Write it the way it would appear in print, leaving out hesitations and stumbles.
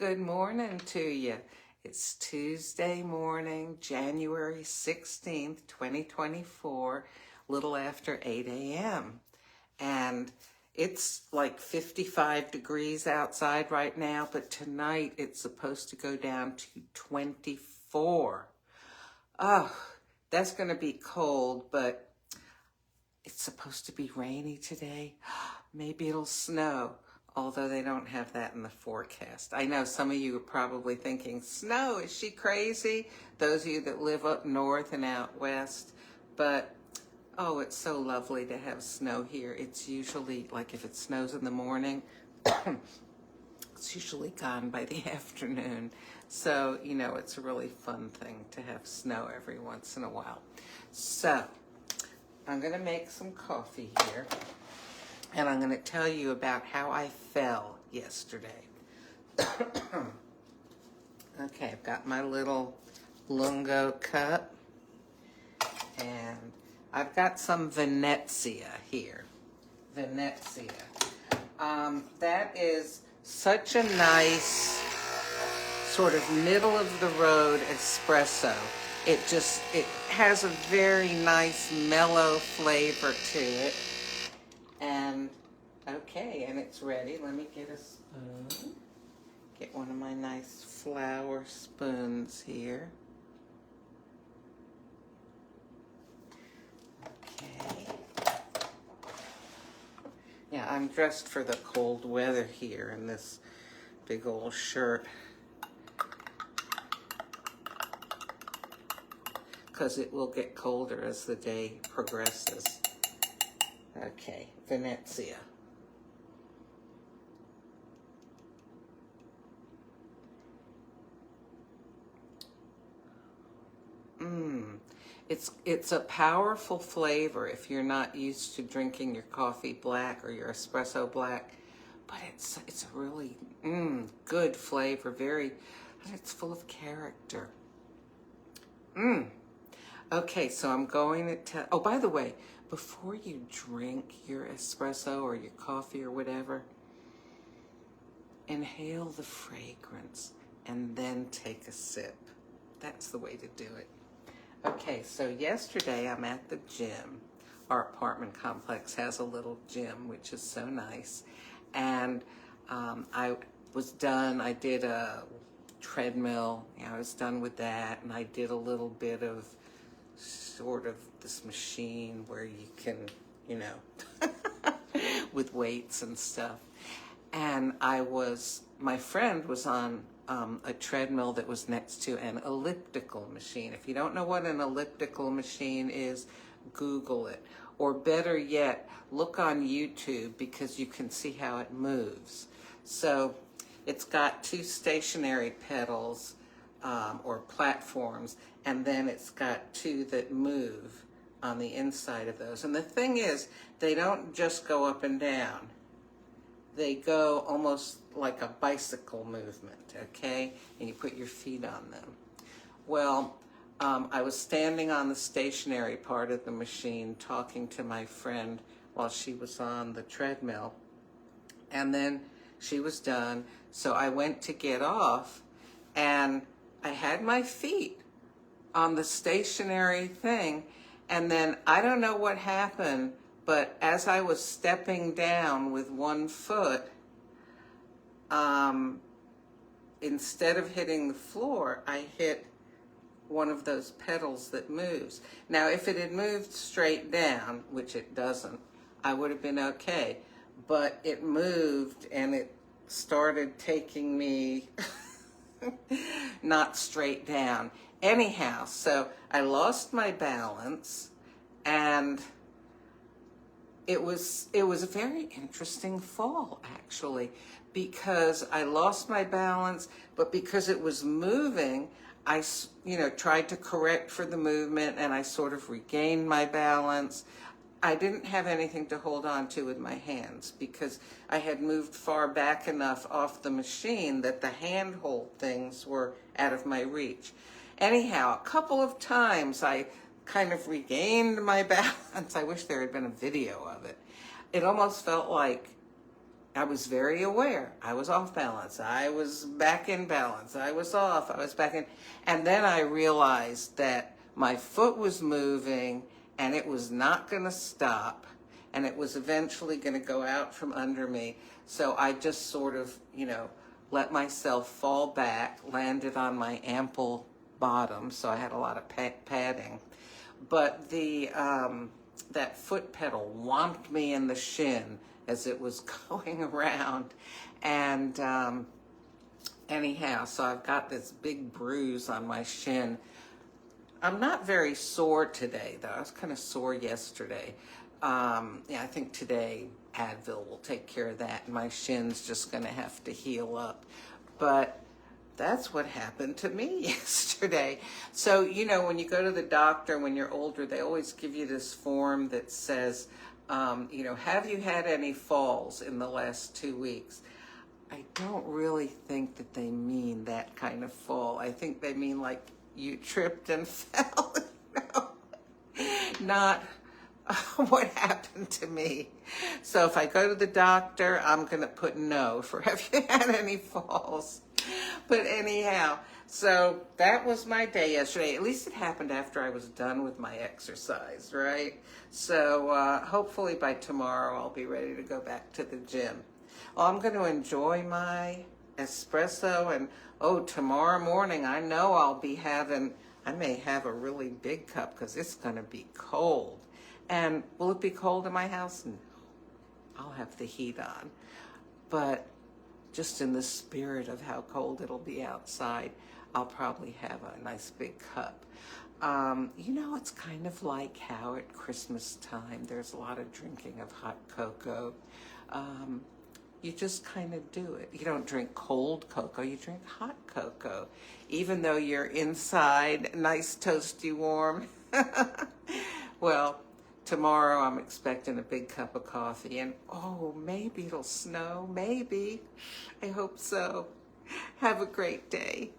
Good morning to you. It's Tuesday morning, January 16th, 2024, little after 8 a.m. And it's like 55 degrees outside right now, but tonight it's supposed to go down to 24. Oh, that's going to be cold, but it's supposed to be rainy today. Maybe it'll snow, although they don't have that in the forecast. I know some of you are probably thinking, snow, is she crazy? Those of you that live up north and out west. But, oh, it's so lovely to have snow here. It's usually, like if it snows in the morning, it's usually gone by the afternoon. So, you know, it's a really fun thing to have snow every once in a while. So, I'm going to make some coffee here. And I'm going to tell you about how I fell yesterday. Okay, I've got my little lungo cup. And I've got some Venezia here. Venezia. That is such a nice sort of middle of the road espresso. It has a very nice mellow flavor to it. And, okay, and it's ready. Let me get a spoon. Get one of my nice flower spoons here. Okay. Yeah, I'm dressed for the cold weather here in this big old shirt, because it will get colder as the day progresses. Okay, Venezia. It's a powerful flavor if you're not used to drinking your coffee black or your espresso black, but it's a really good flavor. It's full of character. Okay, so I'm going to tell. Oh, by the way, before you drink your espresso or your coffee or whatever, inhale the fragrance and then take a sip. That's the way to do it. Okay, so yesterday I'm at the gym. Our apartment complex has a little gym, which is so nice. And I was done. I did a treadmill. I was done with that. And I did a little bit of sort of this machine where you can, you know, with weights and stuff. And my friend was on a treadmill that was next to an elliptical machine. If you don't know what an elliptical machine is, Google it. Or better yet, look on YouTube, because you can see how it moves. So it's got two stationary pedals, or platforms, and then it's got two that move on the inside of those. And the thing is, they don't just go up and down. They go almost like a bicycle movement, okay? And you put your feet on them. Well, I was standing on the stationary part of the machine talking to my friend while she was on the treadmill. And then she was done, so I went to get off, and I had my feet on the stationary thing, and then I don't know what happened, but as I was stepping down with one foot, instead of hitting the floor, I hit one of those pedals that moves. Now, if it had moved straight down, which it doesn't, I would have been okay, but it moved and it started taking me not straight down. Anyhow, so I lost my balance, and it was a very interesting fall, actually, because I lost my balance, but because it was moving, I, tried to correct for the movement, and I sort of regained my balance. I didn't have anything to hold on to with my hands because I had moved far back enough off the machine that the handhold things were out of my reach. Anyhow, a couple of times I kind of regained my balance. I wish there had been a video of it. It almost felt like I was very aware. I was off balance. I was back in balance. I was off. I was back in. And then I realized that my foot was moving and it was not going to stop. And it was eventually going to go out from under me. So I just sort of, let myself fall back, landed on my ample bottom. So I had a lot of padding. But that foot pedal whomped me in the shin as it was going around. And anyhow, so I've got this big bruise on my shin. I'm not very sore today, though. I was kind of sore yesterday. I think today Advil will take care of that, and my shin's just going to have to heal up. But that's what happened to me yesterday. So, when you go to the doctor when you're older, they always give you this form that says, have you had any falls in the last 2 weeks? I don't really think that they mean that kind of fall. I think they mean like you tripped and fell. Not what happened to me. So if I go to the doctor, I'm going to put no for have you had any falls. But anyhow, so that was my day yesterday. At least it happened after I was done with my exercise, right? So hopefully by tomorrow I'll be ready to go back to the gym. Well, I'm going to enjoy my espresso, and tomorrow morning I know I may have a really big cup because it's going to be cold. And will it be cold in my house? No. I'll have the heat on. But just in the spirit of how cold it'll be outside, I'll probably have a nice big cup. It's kind of like how at Christmas time there's a lot of drinking of hot cocoa. You just kind of do it. You don't drink cold cocoa, you drink hot cocoa. Even though you're inside, nice toasty warm. Well, tomorrow I'm expecting a big cup of coffee, and maybe it'll snow, maybe. I hope so. Have a great day.